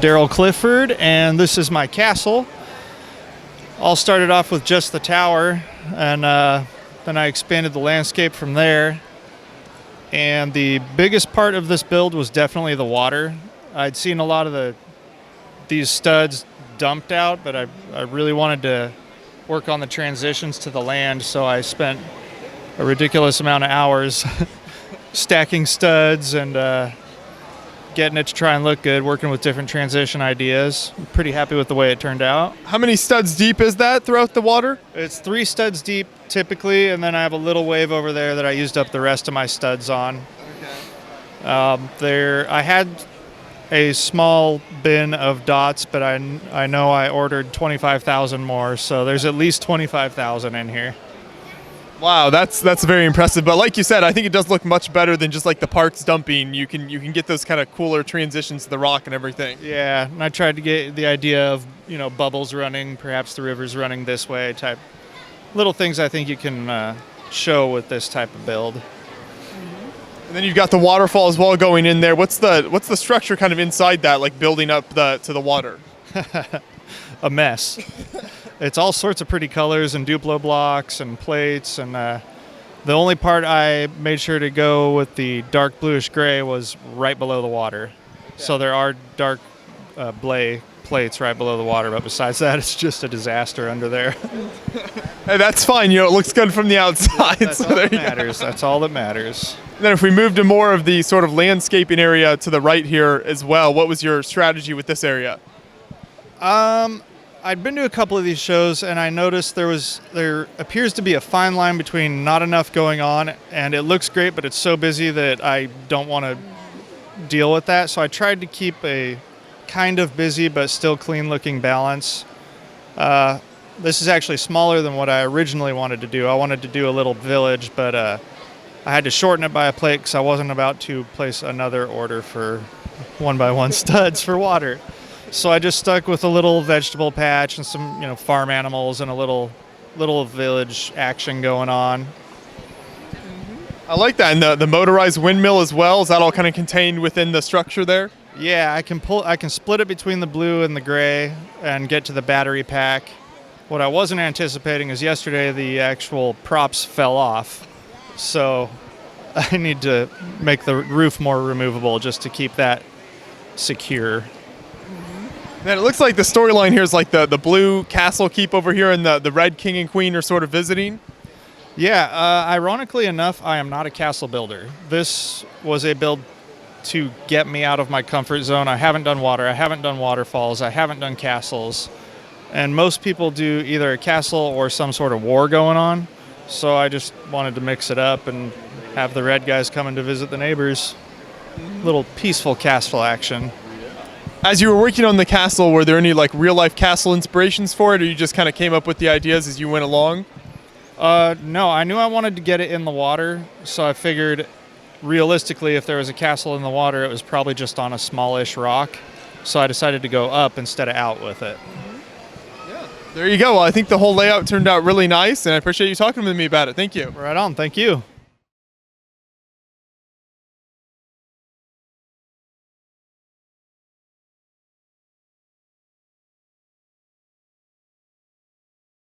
Daryl Clifford, and this is my castle. All started off with just the tower, and then I expanded the landscape from there. And the biggest part of this build was definitely the water. I'd seen a lot of these studs dumped out, but I really wanted to work on the transitions to the land, so I spent a ridiculous amount of hours stacking studs and getting it to try and look good, working with different transition ideas. I'm pretty happy with the way it turned out. How many studs deep is that throughout the water? It's 3 studs deep typically, and then I have a little wave over there that I used up the rest of my studs on. Okay. I had a small bin of dots, but I know I ordered 25,000 more, so there's at least 25,000 in here. Wow, that's very impressive. But like you said, I think it does look much better than just like the parts dumping. You can get those kind of cooler transitions to the rock and everything. Yeah, and I tried to get the idea of, bubbles running, perhaps the river's running this way type. Little things I think you can show with this type of build. And then you've got the waterfall as well going in there. What's the structure kind of inside that, like building up to the water? A mess. It's all sorts of pretty colors and Duplo blocks and plates, and the only part I made sure to go with the dark bluish gray was right below the water. Okay. So there are dark blay plates right below the water, but besides that, it's just a disaster under there. Hey, that's fine. It looks good from the outside. That's so all that matters. That's all that matters. And then if we move to more of the sort of landscaping area to the right here as well, what was your strategy with this area? I'd been to a couple of these shows, and I noticed there appears to be a fine line between not enough going on, and it looks great, but it's so busy that I don't want to deal with that. So I tried to keep a kind of busy but still clean-looking balance. This is actually smaller than what I originally wanted to do. I wanted to do a little village, but I had to shorten it by a plate because I wasn't about to place another order for 1x1 studs for water. So I just stuck with a little vegetable patch and some, farm animals and a little village action going on. I like that. And the motorized windmill as well, is that all kind of contained within the structure there? Yeah, I can split it between the blue and the gray and get to the battery pack. What I wasn't anticipating is yesterday the actual props fell off. So I need to make the roof more removable just to keep that secure. Man, it looks like the storyline here is like the blue castle keep over here and the red king and queen are sort of visiting. Yeah, ironically enough, I am not a castle builder. This was a build to get me out of my comfort zone. I haven't done water, I haven't done waterfalls, I haven't done castles. And most people do either a castle or some sort of war going on. So I just wanted to mix it up and have the red guys coming to visit the neighbors. Little peaceful castle action. As you were working on the castle, were there any like real life castle inspirations for it, or you just kind of came up with the ideas as you went along? No, I knew I wanted to get it in the water, so I figured realistically if there was a castle in the water, it was probably just on a smallish rock. So I decided to go up instead of out with it. Yeah, there you go. Well, I think the whole layout turned out really nice, and I appreciate you talking with me about it. Thank you. Right on. Thank you.